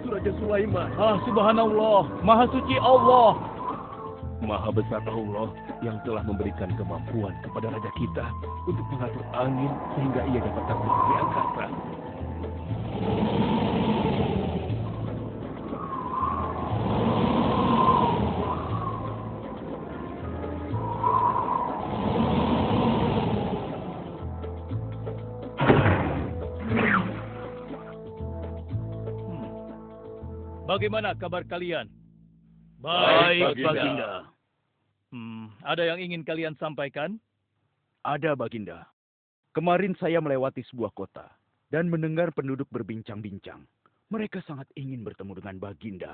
itu Raja Sulaiman. Ah, subhanallah, maha suci Allah. Maha besar Allah yang telah memberikan kemampuan kepada raja kita untuk mengatur angin sehingga ia dapat terbang di angkasa. Bagaimana kabar kalian? Baik, Baginda. Ada yang ingin kalian sampaikan? Ada, Baginda. Kemarin saya melewati sebuah kota dan mendengar penduduk berbincang-bincang. Mereka sangat ingin bertemu dengan Baginda.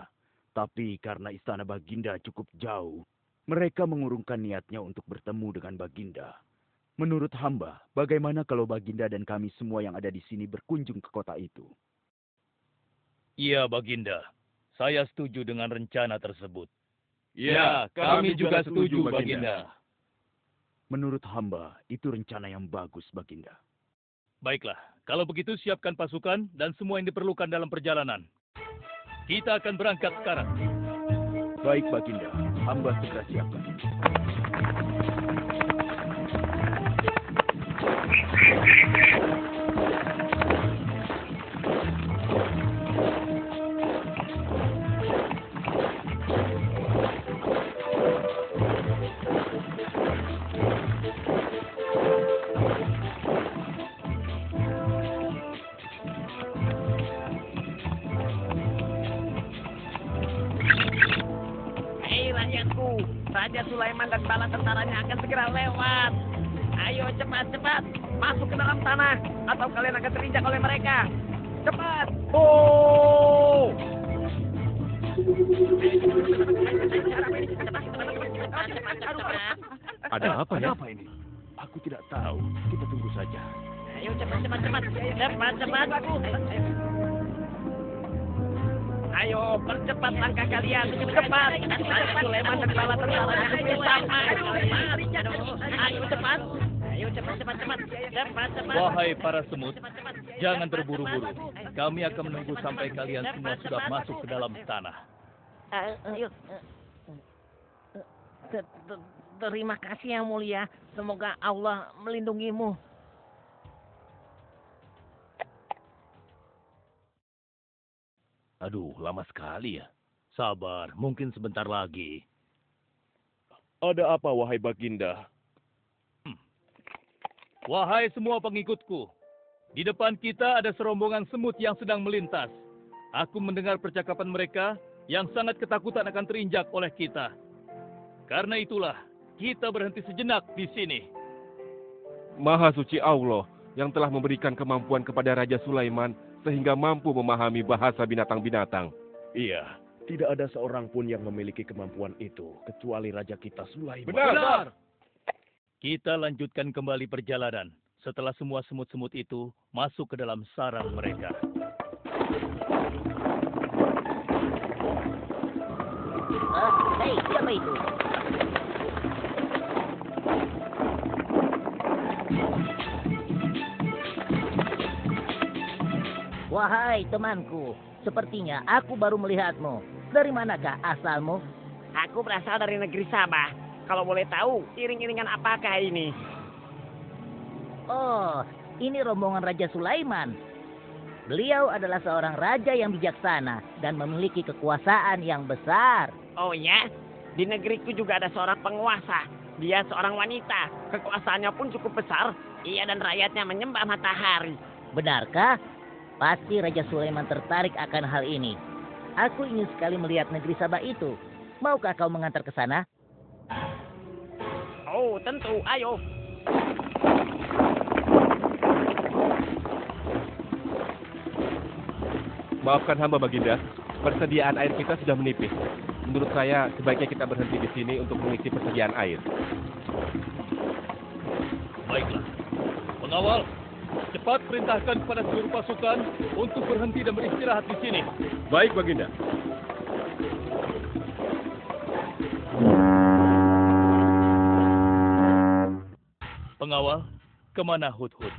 Tapi karena istana Baginda cukup jauh, mereka mengurungkan niatnya untuk bertemu dengan Baginda. Menurut hamba, bagaimana kalau Baginda dan kami semua yang ada di sini berkunjung ke kota itu? Iya, Baginda. Saya setuju dengan rencana tersebut. Ya, kami juga setuju, Baginda. Menurut hamba, itu rencana yang bagus, Baginda. Baiklah, kalau begitu siapkan pasukan dan semua yang diperlukan dalam perjalanan. Kita akan berangkat sekarang. Baik, Baginda. Hamba segera siapkan. Raja Sulaiman dan bala tentaranya akan segera lewat. Ayo cepat-cepat masuk ke dalam tanah atau kalian akan terinjak oleh mereka. Cepat! Oh! Ada apa ya? Apa ini? Aku tidak tahu. Kita tunggu saja. Ayo cepat. Ayo percepat langkah kalian. Cepat! Raja Sulaiman dan bala tentaranya hampir sampai. Ayo cepat! Ayo cepat. Wahai para semut, jangan terburu-buru. Kami akan menunggu sampai kalian semua sudah masuk ke dalam tanah. Terima kasih yang mulia. Semoga Allah melindungimu. Aduh, lama sekali ya. Sabar, mungkin sebentar lagi. Ada apa, wahai Baginda? Wahai semua pengikutku, di depan kita ada serombongan semut yang sedang melintas. Aku mendengar percakapan mereka yang sangat ketakutan akan terinjak oleh kita. Karena itulah, kita berhenti sejenak di sini. Maha suci Allah yang telah memberikan kemampuan kepada Raja Sulaiman sehingga mampu memahami bahasa binatang-binatang. Iya, tidak ada seorang pun yang memiliki kemampuan itu, kecuali Raja kita Sulaiman. Benar. Kita lanjutkan kembali perjalanan setelah semua semut-semut itu masuk ke dalam sarang mereka. Hei, siapa itu? Wahai temanku, sepertinya aku baru melihatmu. Dari manakah asalmu? Aku berasal dari negeri Sabah. Kalau boleh tahu, iring-iringan apakah ini? Oh, ini rombongan Raja Sulaiman. Beliau adalah seorang raja yang bijaksana dan memiliki kekuasaan yang besar. Oh ya? Di negeriku juga ada seorang penguasa. Dia seorang wanita. Kekuasaannya pun cukup besar. Ia dan rakyatnya menyembah matahari. Benarkah? Pasti Raja Sulaiman tertarik akan hal ini. Aku ingin sekali melihat negeri Sabah itu. Maukah kau mengantar ke sana? Oh, tentu. Ayo. Maafkan hamba, Baginda. Persediaan air kita sudah menipis. Menurut saya, sebaiknya kita berhenti di sini untuk mengisi persediaan air. Baiklah. Pengawal, cepat perintahkan kepada seluruh pasukan untuk berhenti dan beristirahat di sini. Baik, Baginda. Pengawal, kemana Hudhud?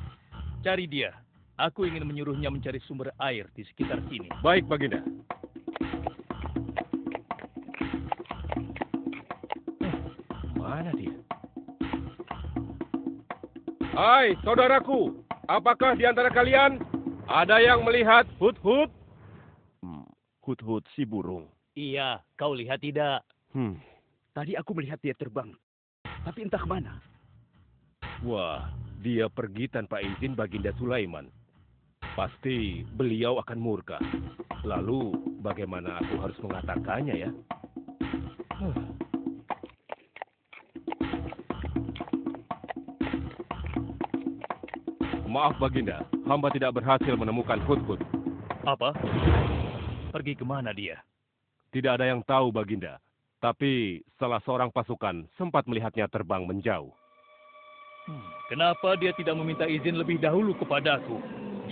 Cari dia. Aku ingin menyuruhnya mencari sumber air di sekitar sini. Baik, Baginda. Hai, saudaraku. Apakah di antara kalian ada yang melihat Hut-Hut? Hut-Hut si burung. Iya, kau lihat tidak? Tadi aku melihat dia terbang. Tapi entah kemana. Wah, dia pergi tanpa izin Baginda Sulaiman. Pasti beliau akan murka. Lalu, bagaimana aku harus mengatakannya ya? Maaf Baginda, hamba tidak berhasil menemukan Hut-Hut. Apa? Pergi kemana dia? Tidak ada yang tahu Baginda. Tapi salah seorang pasukan sempat melihatnya terbang menjauh. Kenapa dia tidak meminta izin lebih dahulu kepadaku?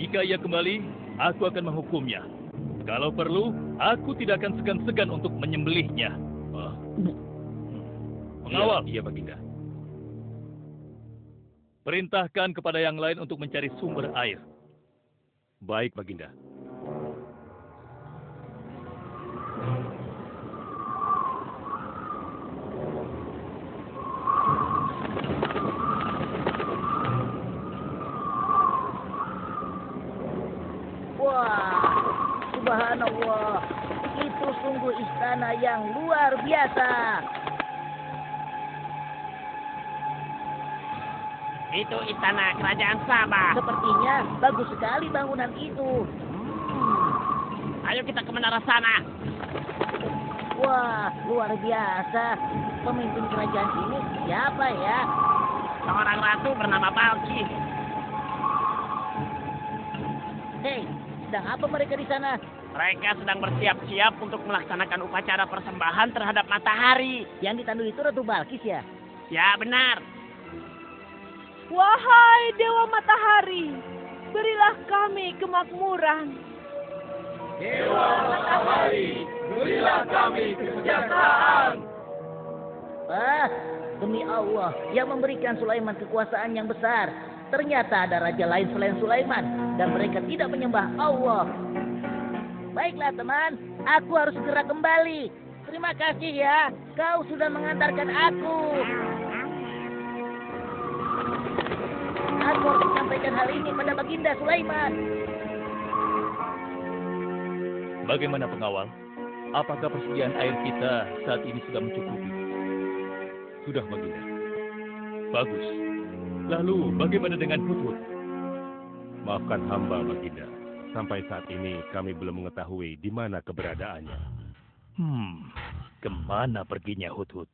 Jika ia kembali, aku akan menghukumnya. Kalau perlu, aku tidak akan segan-segan untuk menyembelihnya. Pengawal. Iya, Baginda. Perintahkan kepada yang lain untuk mencari sumber air. Baik, Baginda. Wah, subhanallah. Itu sungguh istana yang luar biasa. Itu istana kerajaan Sabah. Sepertinya bagus sekali bangunan itu. Ayo kita ke menara sana. Wah, luar biasa. Pemimpin kerajaan ini siapa ya? Seorang ratu bernama Balkis. Hei, sedang apa mereka di sana? Mereka sedang bersiap-siap untuk melaksanakan upacara persembahan terhadap matahari. Yang ditandui itu Ratu Balkis ya? Ya, benar. Wahai Dewa Matahari, berilah kami kemakmuran. Dewa Matahari, berilah kami kesejahteraan. Demi Allah, yang memberikan Sulaiman kekuasaan yang besar. Ternyata ada raja lain selain Sulaiman, dan mereka tidak menyembah Allah. Baiklah teman, aku harus segera kembali. Terima kasih ya, kau sudah mengantarkan aku. Aku harus menyampaikan hal ini pada Baginda Sulaiman. Bagaimana pengawal? Apakah persediaan air kita saat ini sudah mencukupi? Sudah, Baginda. Bagus. Lalu bagaimana dengan Hut-Hut? Maafkan hamba, Baginda. Sampai saat ini kami belum mengetahui di mana keberadaannya. Kemana perginya Hut-Hut?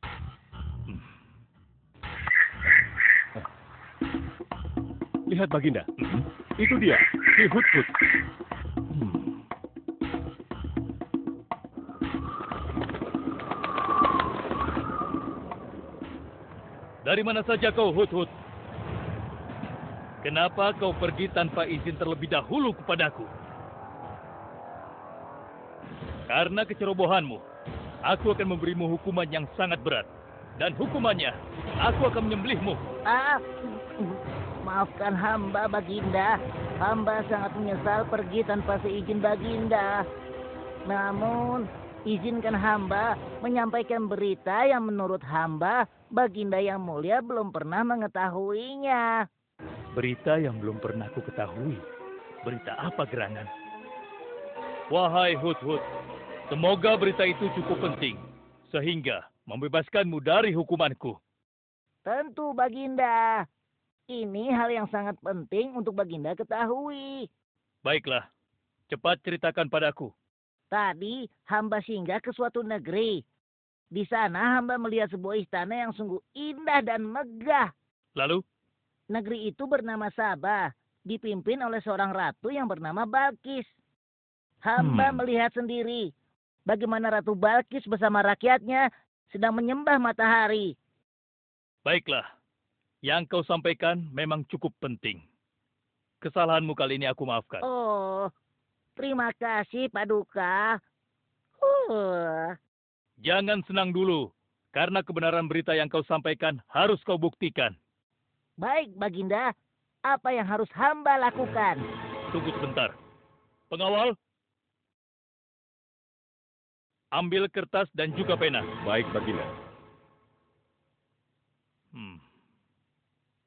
Lihat, Baginda. Itu dia, si Hut-Hut. Dari mana saja kau, Hut-Hut? Kenapa kau pergi tanpa izin terlebih dahulu kepadaku? Karena kecerobohanmu, aku akan memberimu hukuman yang sangat berat. Dan hukumannya, aku akan menyembelihmu. Maafkan hamba, Baginda. Hamba sangat menyesal pergi tanpa seizin Baginda. Namun, izinkan hamba menyampaikan berita yang menurut hamba, Baginda yang mulia belum pernah mengetahuinya. Berita yang belum pernah ku ketahui. Berita apa gerangan? Wahai Hut-Hut, semoga berita itu cukup penting, sehingga membebaskanmu dari hukumanku. Tentu, Baginda. Ini hal yang sangat penting untuk Baginda ketahui. Baiklah, cepat ceritakan padaku. Tadi hamba singgah ke suatu negeri. Di sana hamba melihat sebuah istana yang sungguh indah dan megah. Lalu? Negeri itu bernama Sabah, dipimpin oleh seorang ratu yang bernama Balkis. Hamba melihat sendiri bagaimana Ratu Balkis bersama rakyatnya sedang menyembah matahari. Baiklah, yang kau sampaikan memang cukup penting. Kesalahanmu kali ini aku maafkan. Oh, terima kasih, Paduka. Jangan senang dulu, karena kebenaran berita yang kau sampaikan harus kau buktikan. Baik, Baginda. Apa yang harus hamba lakukan? Tunggu sebentar. Pengawal, ambil kertas dan juga pena. Baik, Baginda.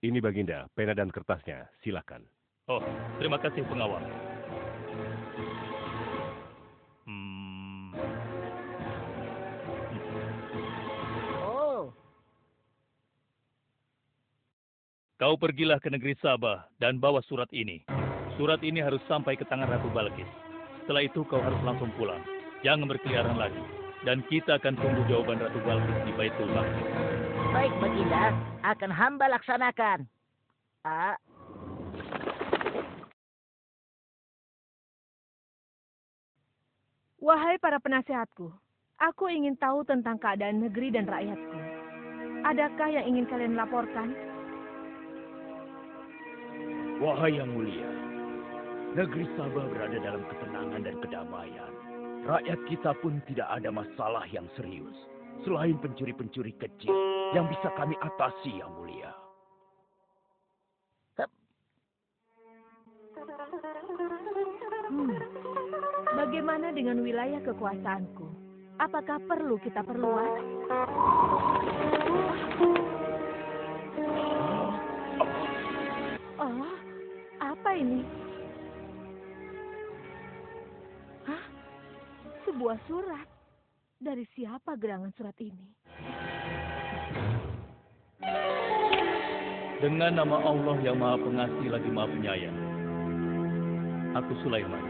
Ini Baginda, pena dan kertasnya. Silakan. Oh, terima kasih pengawal. Oh, Kau pergilah ke negeri Sabah dan bawa surat ini. Surat ini harus sampai ke tangan Ratu Balkis. Setelah itu kau harus langsung pulang. Jangan berkeliaran lagi. Dan kita akan tunggu jawaban Ratu Balkis di Baitul Maqdis. baik Baginda, akan hamba laksanakan. Ah, Wahai para penasehatku, aku ingin tahu tentang keadaan negeri dan rakyatku. Adakah yang ingin kalian laporkan? Wahai yang mulia, negeri Sabah berada dalam ketenangan dan kedamaian. Rakyat kita pun tidak ada masalah yang serius, selain pencuri-pencuri kecil yang bisa kami atasi, yang mulia. Bagaimana dengan wilayah kekuasaanku? Apakah perlu kita perluas? Oh, apa ini? Hah? Sebuah surat. Dari siapa gerangan surat ini? Dengan nama Allah yang Maha Pengasih lagi Maha Penyayang. Aku Sulaiman,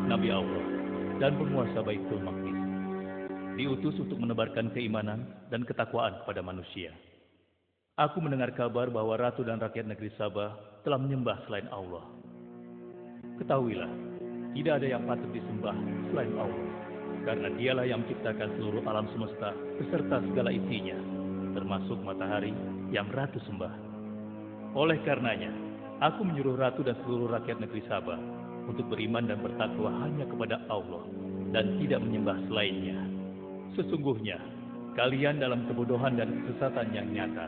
Nabi Allah, dan penguasa Baitul Maqdis. Diutus untuk menebarkan keimanan dan ketakwaan kepada manusia. Aku mendengar kabar bahwa Ratu dan rakyat negeri Sabah telah menyembah selain Allah. Ketahuilah, tidak ada yang patut disembah selain Allah. Karena dialah yang menciptakan seluruh alam semesta beserta segala isinya, termasuk matahari yang Ratu sembah. Oleh karenanya, aku menyuruh Ratu dan seluruh rakyat negeri Sabah untuk beriman dan bertakwa hanya kepada Allah dan tidak menyembah selainnya. Sesungguhnya, kalian dalam kebodohan dan kesesatan yang nyata.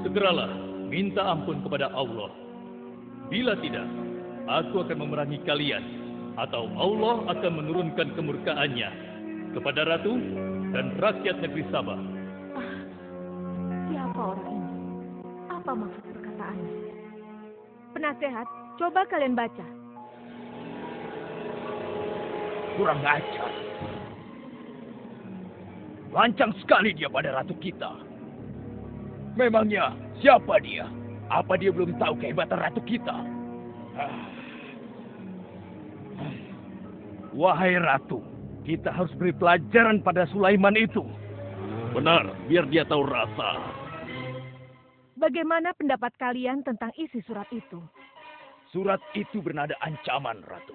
Segeralah minta ampun kepada Allah. Bila tidak, aku akan memerangi kalian, atau Allah akan menurunkan kemurkaannya kepada Ratu dan rakyat negeri Sabah. Siapa orang ini? Apa maksud perkataannya? Penasehat, coba kalian baca. Kurang ajar. Lancang sekali dia pada ratu kita. Memangnya siapa dia? Apa dia belum tahu kehebatan ratu kita? Wahai ratu, kita harus beri pelajaran pada Sulaiman itu. Benar, biar dia tahu rasa. Bagaimana pendapat kalian tentang isi surat itu? Surat itu bernada ancaman, Ratu.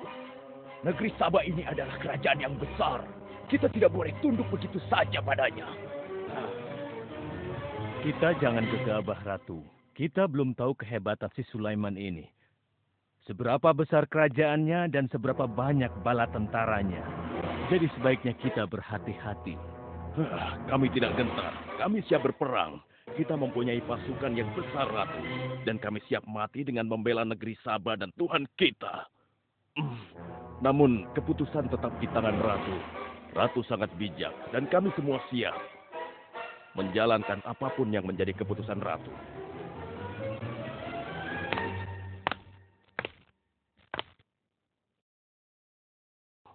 Negeri Sabah ini adalah kerajaan yang besar. Kita tidak boleh tunduk begitu saja padanya. Kita jangan gegabah, Ratu. Kita belum tahu kehebatan si Sulaiman ini. Seberapa besar kerajaannya dan seberapa banyak bala tentaranya. Jadi sebaiknya kita berhati-hati. Kami tidak gentar. Kami siap berperang. Kita mempunyai pasukan yang besar, Ratu. Dan kami siap mati dengan membela negeri Sabah dan Tuhan kita. Namun, keputusan tetap di tangan Ratu. Ratu sangat bijak, dan kami semua siap menjalankan apapun yang menjadi keputusan Ratu.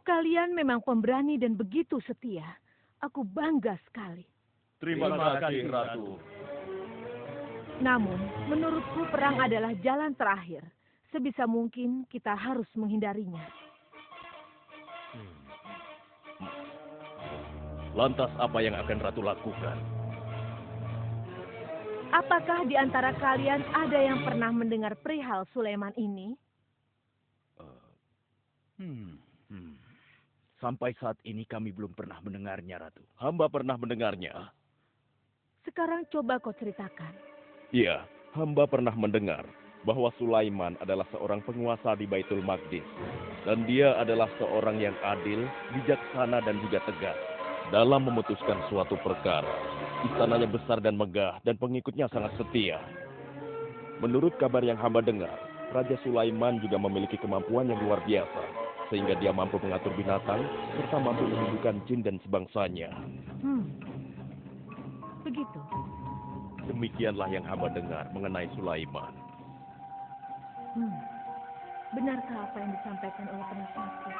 Kalian memang pemberani dan begitu setia. Aku bangga sekali. Terima kasih, Ratu. Namun, menurutku perang adalah jalan terakhir. Sebisa mungkin kita harus menghindarinya. Lantas apa yang akan Ratu lakukan? Apakah di antara kalian ada yang pernah mendengar perihal Sulaiman ini? Sampai saat ini kami belum pernah mendengarnya, Ratu. Hamba pernah mendengarnya. Sekarang coba kau ceritakan. Iya, hamba pernah mendengar bahwa Sulaiman adalah seorang penguasa di Baitul Maqdis. Dan dia adalah seorang yang adil, bijaksana, dan juga tegas dalam memutuskan suatu perkara. Istananya besar dan megah, dan pengikutnya sangat setia. Menurut kabar yang hamba dengar, Raja Sulaiman juga memiliki kemampuan yang luar biasa, sehingga dia mampu mengatur binatang, serta mampu menyembuhkan jin dan sebangsanya. Begitu. Demikianlah yang hamba dengar mengenai Sulaiman. Benarkah apa yang disampaikan oleh penasehatku?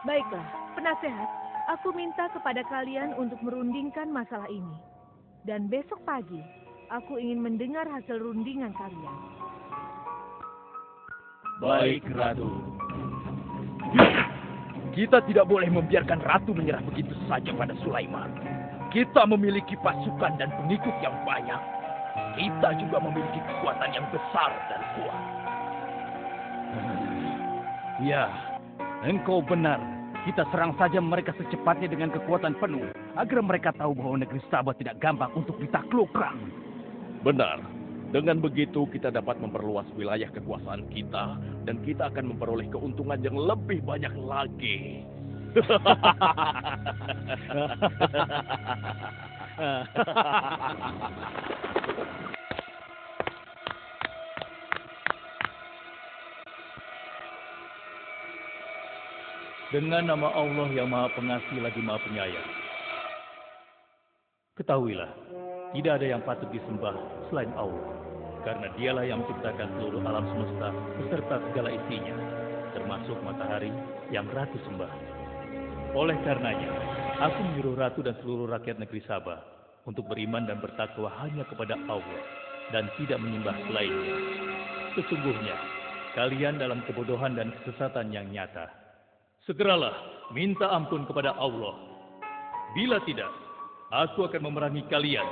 Baiklah, penasehat, aku minta kepada kalian untuk merundingkan masalah ini. Dan besok pagi, aku ingin mendengar hasil rundingan kalian. Baik, Ratu. Kita tidak boleh membiarkan Ratu menyerah begitu saja pada Sulaiman. Kita memiliki pasukan dan pengikut yang banyak. Kita juga memiliki kekuatan yang besar dan kuat. Ya, engkau benar. Kita serang saja mereka secepatnya dengan kekuatan penuh, agar mereka tahu bahwa negeri Sabah tidak gampang untuk ditaklukkan. Benar. Dengan begitu kita dapat memperluas wilayah kekuasaan kita dan kita akan memperoleh keuntungan yang lebih banyak lagi. Dengan nama Allah yang Maha Pengasih lagi Maha Penyayang. Ketahuilah, tidak ada yang patut disembah selain Allah. Karena dialah yang menciptakan seluruh alam semesta beserta segala isinya, termasuk matahari yang Ratu sembah. Oleh karenanya, aku menyuruh Ratu dan seluruh rakyat negeri Sabah untuk beriman dan bertakwa hanya kepada Allah dan tidak menyembah selainnya. Sesungguhnya, kalian dalam kebodohan dan kesesatan yang nyata. Segeralah minta ampun kepada Allah. Bila tidak, aku akan memerangi kalian,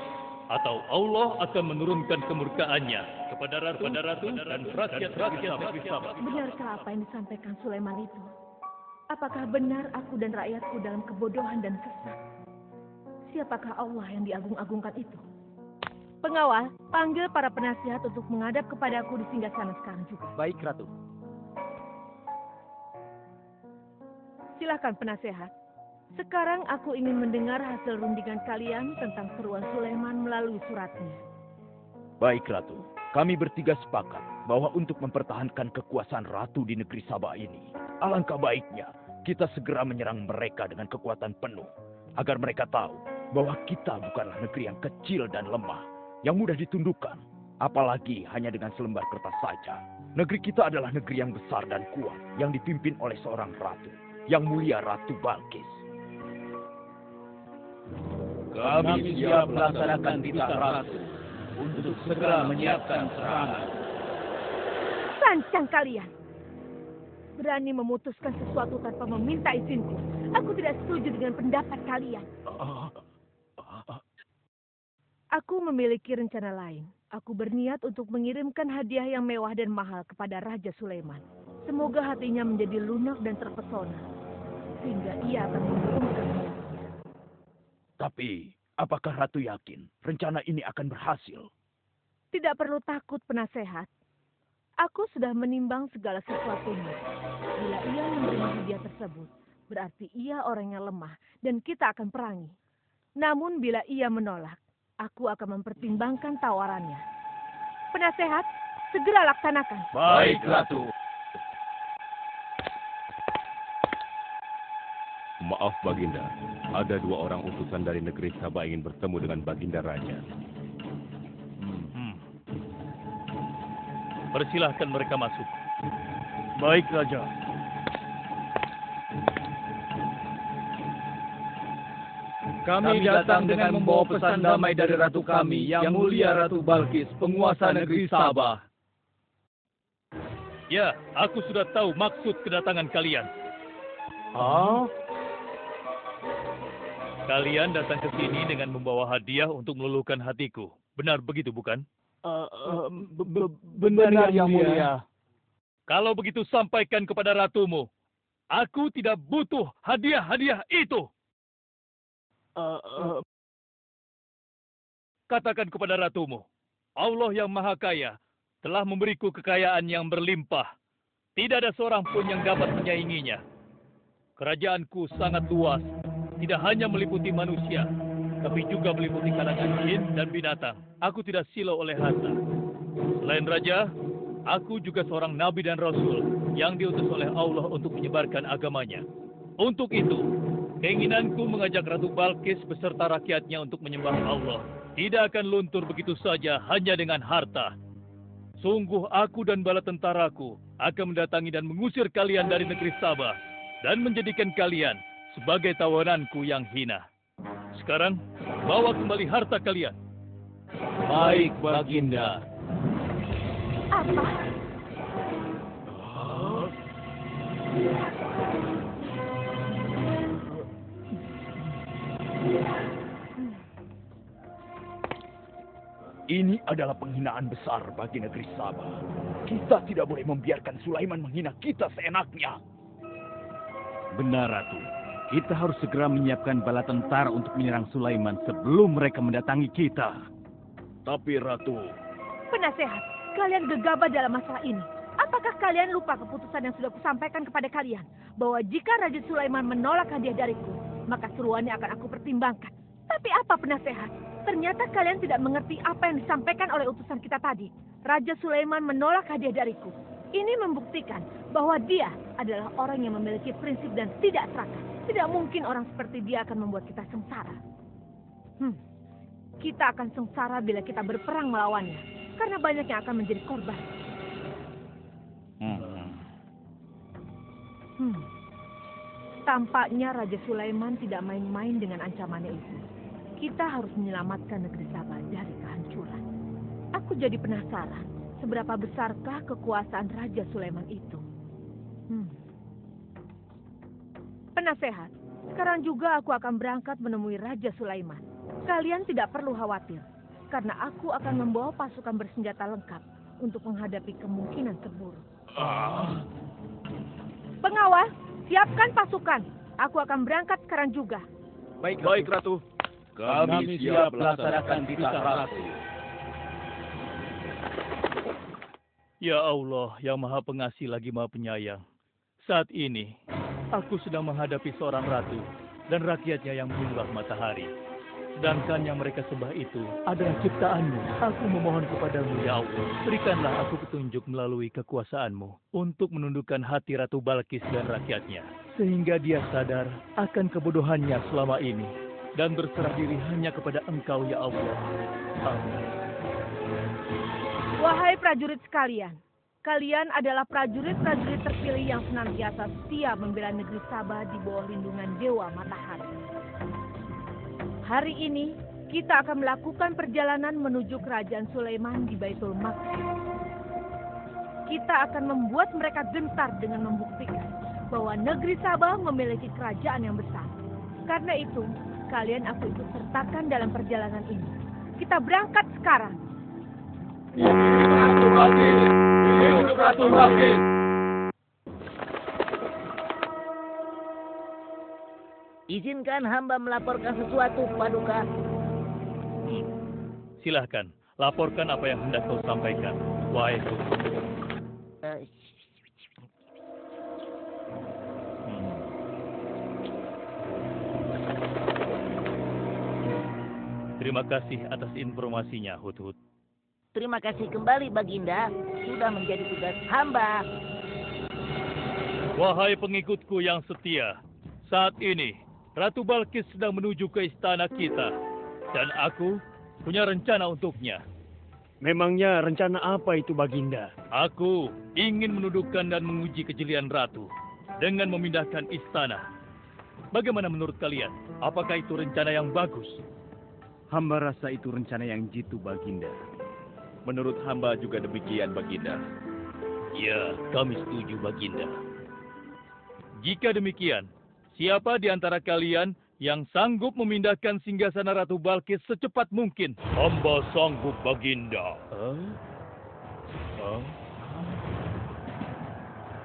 atau Allah akan menurunkan kemurkaannya kepada ratu dan rakyat-rakyat negeri Sabah. Benarkah apa yang disampaikan Sulaiman itu? Apakah benar aku dan rakyatku dalam kebodohan dan sesat? Siapakah Allah yang diagung-agungkan itu? Pengawal, panggil para penasihat untuk menghadap kepadaku di singgasana sekarang juga. Baik, Ratu. Silakan penasehat. Sekarang aku ingin mendengar hasil rundingan kalian tentang seruan Sulaiman melalui suratnya. Baik, Ratu. Kami bertiga sepakat bahwa untuk mempertahankan kekuasaan Ratu di negeri Sabah ini, alangkah baiknya kita segera menyerang mereka dengan kekuatan penuh, agar mereka tahu bahwa kita bukanlah negeri yang kecil dan lemah, yang mudah ditundukkan, apalagi hanya dengan selembar kertas saja. Negeri kita adalah negeri yang besar dan kuat, yang dipimpin oleh seorang ratu, yang mulia Ratu Balkis. Kami siap melaksanakan titah Ratu untuk segera menyiapkan serangan. Lancang kalian! Berani memutuskan sesuatu tanpa meminta izinku. Aku tidak setuju dengan pendapat kalian. Aku memiliki rencana lain. Aku berniat untuk mengirimkan hadiah yang mewah dan mahal kepada Raja Sulaiman. Semoga hatinya menjadi lunak dan terpesona, sehingga ia akan mengurungkan niatnya. Tapi, apakah Ratu yakin rencana ini akan berhasil? Tidak perlu takut, penasehat. Aku sudah menimbang segala sesuatunya. Bila ia menerima hadiah tersebut, berarti ia orangnya lemah dan kita akan perangi. Namun bila ia menolak, aku akan mempertimbangkan tawarannya. Penasehat, segera laksanakan. Baik, Ratu. Maaf, Baginda. Ada 2 orang utusan dari negeri Sabah ingin bertemu dengan Baginda Raja. Persilahkan mereka masuk. Baik, Raja. Kami datang dengan membawa pesan damai dari Ratu kami, yang mulia Ratu Balkis, penguasa negeri Sabah. Ya, aku sudah tahu maksud kedatangan kalian. Kalian datang ke sini dengan membawa hadiah untuk meluluhkan hatiku. Benar begitu, bukan? Benar, Yang Mulia. Kalau begitu sampaikan kepada ratumu. Aku tidak butuh hadiah-hadiah itu. Katakan kepada ratumu. Allah yang Maha Kaya telah memberiku kekayaan yang berlimpah. Tidak ada seorang pun yang dapat menyainginya. Kerajaanku sangat luas. Tidak hanya meliputi manusia, tapi juga meliputi kalangan jin dan binatang. Aku tidak silau oleh harta. Selain raja, aku juga seorang nabi dan rasul yang diutus oleh Allah untuk menyebarkan agamanya. Untuk itu, Keinginanku mengajak Ratu Balkis beserta rakyatnya untuk menyembah Allah tidak akan luntur begitu saja hanya dengan harta. Sungguh aku dan bala tentaraku akan mendatangi dan mengusir kalian dari negeri Sabah dan menjadikan kalian sebagai tawananku yang hina. Sekarang, bawa kembali harta kalian. Baik, Baginda. Apa? Ini adalah penghinaan besar bagi negeri Sabah. Kita tidak boleh membiarkan Sulaiman menghina kita seenaknya. Benar, Ratu. Kita harus segera menyiapkan bala tentara untuk menyerang Sulaiman sebelum mereka mendatangi kita. Tapi Ratu, Penasehat, kalian gegabah dalam masalah ini. Apakah kalian lupa keputusan yang sudah kusampaikan kepada kalian? Bahwa jika Raja Sulaiman menolak hadiah dariku, maka seruannya akan aku pertimbangkan. Tapi apa penasehat? Ternyata kalian tidak mengerti apa yang disampaikan oleh utusan kita tadi. Raja Sulaiman menolak hadiah dariku. Ini membuktikan bahwa dia adalah orang yang memiliki prinsip dan tidak serakah. Tidak mungkin orang seperti dia akan membuat kita sengsara. Kita akan sengsara bila kita berperang melawannya. Karena banyak yang akan menjadi korban. Tampaknya Raja Sulaiman tidak main-main dengan ancamannya itu. Kita harus menyelamatkan negeri Sabah dari kehancuran. Aku jadi penasaran, seberapa besarkah kekuasaan Raja Sulaiman itu? Penasehat, sekarang juga aku akan berangkat menemui Raja Sulaiman. Kalian tidak perlu khawatir, karena aku akan membawa pasukan bersenjata lengkap untuk menghadapi kemungkinan terburuk. Pengawal, siapkan pasukan. Aku akan berangkat sekarang juga. baik Ratu. Kami siap melaksanakan titah Ratu. Ya Allah, yang Maha Pengasih lagi Maha Penyayang. Saat ini, aku sedang menghadapi seorang ratu dan rakyatnya yang menyembah matahari. Sedangkan yang mereka sembah itu adalah ciptaanmu. Aku memohon kepadamu, ya Allah, berikanlah aku petunjuk melalui kekuasaanmu untuk menundukkan hati Ratu Balkis dan rakyatnya. Sehingga dia sadar akan kebodohannya selama ini dan berserah diri hanya kepada Engkau, ya Allah. Amin. Wahai prajurit sekalian, kalian adalah prajurit-prajurit terpilih yang senantiasa setia membela negeri Sabah di bawah lindungan Dewa Matahari. Hari ini, kita akan melakukan perjalanan menuju kerajaan Sulaiman di Baitul Maqdis. Kita akan membuat mereka gentar dengan membuktikan bahwa negeri Sabah memiliki kerajaan yang besar. Karena itu, kalian aku ikut sertakan dalam perjalanan ini. Kita berangkat sekarang. Ratu Balkis! Hidup Ratu Balkis! Izinkan hamba melaporkan sesuatu, Paduka. Silahkan, laporkan apa yang hendak kau sampaikan. Wahai Guru. Terima kasih atas informasinya, Hudhud. Terima kasih kembali, Baginda. Sudah menjadi tugas hamba. Wahai pengikutku yang setia, saat ini Ratu Balkis sedang menuju ke istana kita. Dan aku punya rencana untuknya. Memangnya rencana apa itu, Baginda? Aku ingin menundukkan dan menguji kejelian Ratu dengan memindahkan istana. Bagaimana menurut kalian? Apakah itu rencana yang bagus? Hamba rasa itu rencana yang jitu, Baginda. Menurut hamba juga demikian, Baginda. Ya, kami setuju, Baginda. Jika demikian, siapa di antara kalian yang sanggup memindahkan singgasana Ratu Balkis secepat mungkin? Hamba sanggup, Baginda.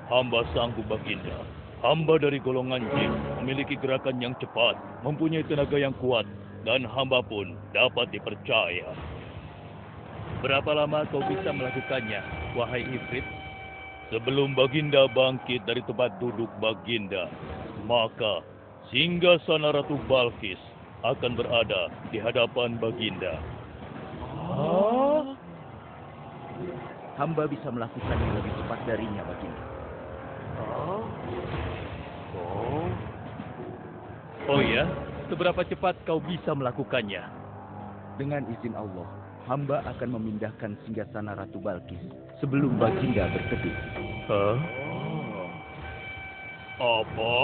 Hamba sanggup, Baginda. Hamba dari golongan jin, memiliki gerakan yang cepat, mempunyai tenaga yang kuat, dan hamba pun dapat dipercaya. Berapa lama kau bisa melakukannya, wahai Ifrit? Sebelum Baginda bangkit dari tempat duduk Baginda, maka singgasana Ratu Balkis akan berada di hadapan Baginda. Hamba bisa melakukannya lebih cepat darinya, Baginda. Oh ya, seberapa cepat kau bisa melakukannya? Dengan izin Allah, hamba akan memindahkan singgasana Ratu Balkis sebelum Baginda berteduh. Hah? Apa?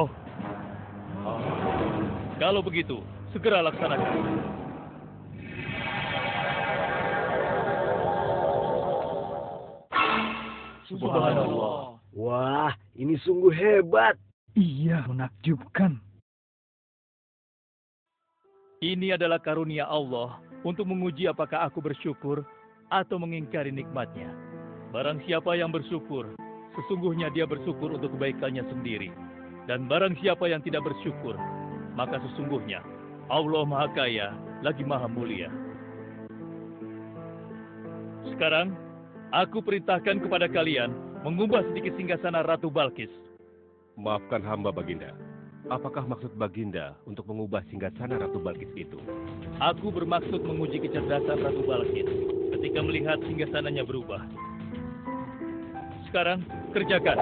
Kalau begitu, segera laksanakan. Subhanallah. Wah, ini sungguh hebat. Iya, menakjubkan. Ini adalah karunia Allah untuk menguji apakah aku bersyukur atau mengingkari nikmatnya. Barang siapa yang bersyukur, sesungguhnya dia bersyukur untuk kebaikannya sendiri. Dan barang siapa yang tidak bersyukur, maka sesungguhnya Allah Maha Kaya lagi Maha Mulia. Sekarang, aku perintahkan kepada kalian mengubah sedikit singgasana Ratu Balkis. Maafkan hamba, Baginda. Apakah maksud Baginda untuk mengubah singgasana Ratu Balkis itu? Aku bermaksud menguji kecerdasan Ratu Balkis ketika melihat singgasananya berubah. Sekarang, kerjakan.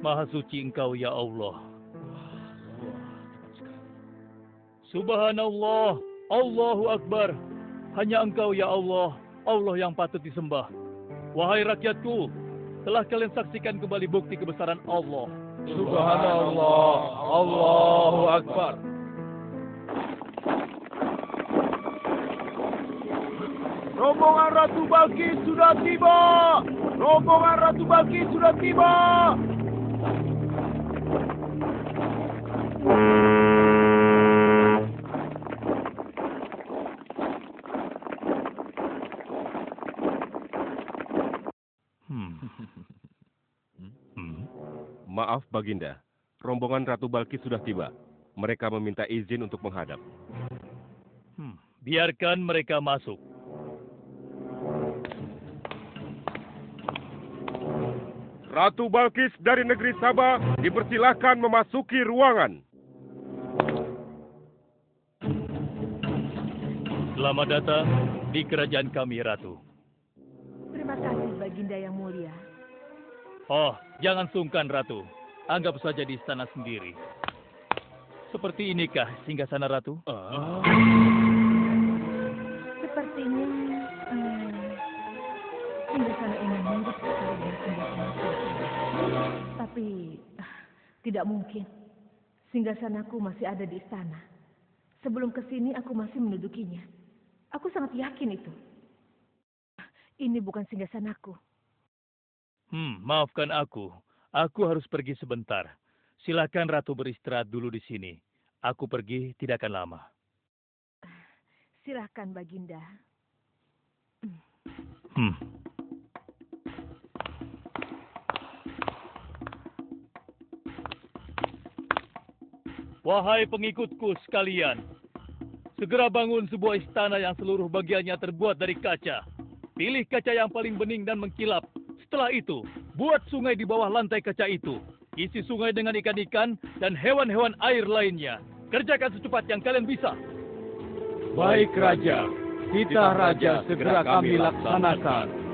Maha suci Engkau, ya Allah. Subhanallah, Allahu Akbar. Hanya Engkau, ya Allah, Allah yang patut disembah. Wahai rakyatku, telah kalian saksikan kembali bukti kebesaran Allah. Subhanallah, Allahu Akbar. Rombongan Ratu Balkis sudah tiba! Rombongan Ratu Balkis sudah tiba! Maaf, Baginda. Rombongan Ratu Balkis sudah tiba. Mereka meminta izin untuk menghadap. Biarkan mereka masuk. Ratu Balkis dari negeri Sabah dipersilahkan memasuki ruangan. Selamat datang di kerajaan kami, Ratu. Terima kasih, Baginda yang mulia. Oh, jangan sungkan, Ratu. Anggap saja di istana sendiri. Seperti inikah singgasana Ratu? Sepertinya singgasana ini mirip sekali dengan singgasana Sultan. Tapi tidak mungkin. Singgasanaku masih ada di istana. Sebelum ke sini aku masih mendudukinya. Aku sangat yakin itu. Ini bukan singgasanaku. Maafkan aku. Aku harus pergi sebentar. Silakan Ratu beristirahat dulu di sini. Aku pergi tidak akan lama. Silakan, Baginda. Wahai pengikutku sekalian, segera bangun sebuah istana yang seluruh bagiannya terbuat dari kaca. Pilih kaca yang paling bening dan mengkilap. Setelah itu, buat sungai di bawah lantai kaca itu. Isi sungai dengan ikan-ikan dan hewan-hewan air lainnya. Kerjakan secepat yang kalian bisa. Baik, Raja. Titah Raja segera kami laksanakan.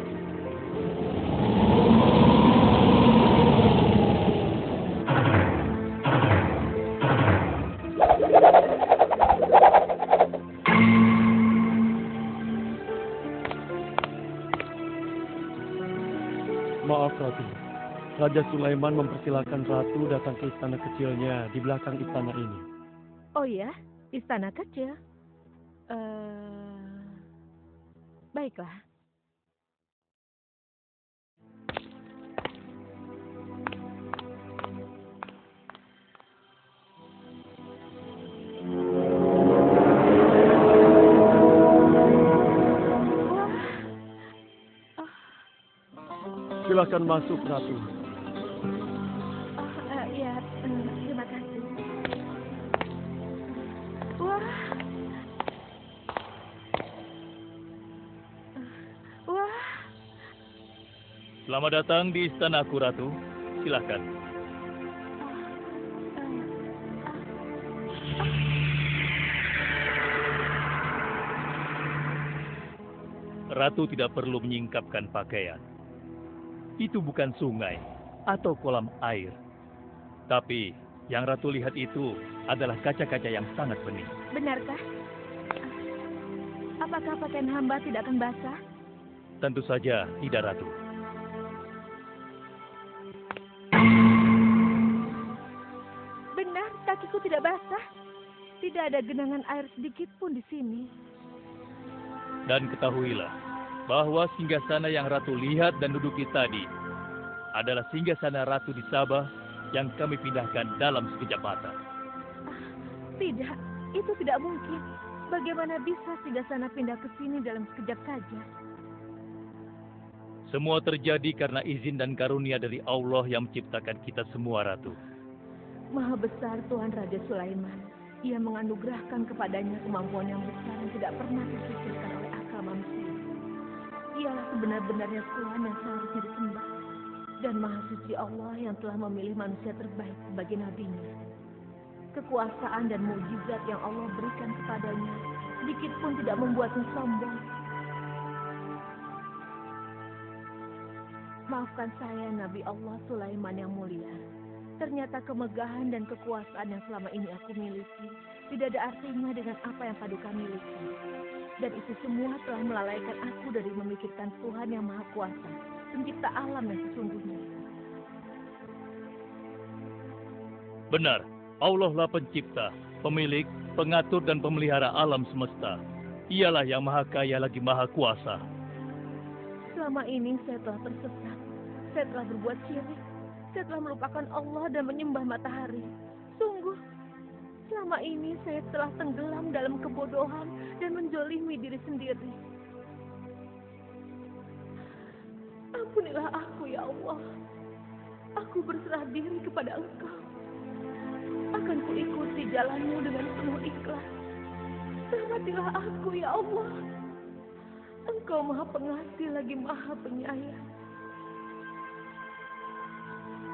Maaf, Ratu. Raja Sulaiman mempersilahkan Ratu datang ke istana kecilnya di belakang istana ini. Oh ya, istana kecil. Baiklah. Silakan masuk, Ratu. Ya, terima kasih. Wah. Wah. Selamat datang di istanaku, Ratu. Silakan. Ratu tidak perlu menyingkapkan pakaian. Itu bukan sungai atau kolam air. Tapi yang Ratu lihat itu adalah kaca-kaca yang sangat bening. Benarkah? Apakah pakaian hamba tidak akan basah? Tentu saja tidak, Ratu. Benar, kakiku tidak basah. Tidak ada genangan air sedikit pun di sini. Dan ketahuilah bahwa singgasana yang Ratu lihat dan duduki tadi adalah singgasana Ratu di Sabah yang kami pindahkan dalam sekejap mata. Tidak, itu tidak mungkin. Bagaimana bisa singgasana pindah ke sini dalam sekejap saja? Semua terjadi karena izin dan karunia dari Allah yang menciptakan kita semua, Ratu. Maha besar Tuhan Raja Sulaiman. Ia menganugerahkan kepadanya kemampuan yang besar yang tidak pernah terpikirkan oleh akal manusia. Ialah sebenar-benarnya Tuhan yang seharusnya disembah. Dan Maha Suci Allah yang telah memilih manusia terbaik sebagai nabinya. Kekuasaan dan mukjizat yang Allah berikan kepadanya sedikit pun tidak membuatnya sombong. Maafkan saya, Nabi Allah Sulaiman yang mulia. Ternyata kemegahan dan kekuasaan yang selama ini aku miliki tidak ada artinya dengan apa yang Paduka miliki. Dan itu semua telah melalaikan aku dari memikirkan Tuhan yang Maha Kuasa, pencipta alam yang sesungguhnya. Benar, Allah lah pencipta, pemilik, pengatur dan pemelihara alam semesta. Ialah yang Maha Kaya lagi Maha Kuasa. Selama ini saya telah tersesat. Saya telah berbuat syirik. Saya telah melupakan Allah dan menyembah matahari. Sungguh, selama ini saya telah tenggelam dalam kebodohan dan menzolimi diri sendiri. Ampunilah aku, ya Allah. Aku berserah diri kepada Engkau. Akan kuikuti jalanmu dengan penuh ikhlas. Rahmatilah aku, ya Allah. Engkau Maha Pengasih lagi Maha Penyayang.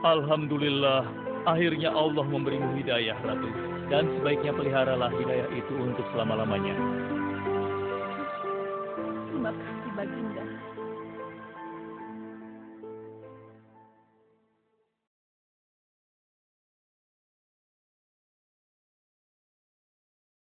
Alhamdulillah, akhirnya Allah memberimu hidayah, Ratu. Dan sebaiknya peliharalah hidayah itu untuk selama-lamanya. Terima kasih, Baginda.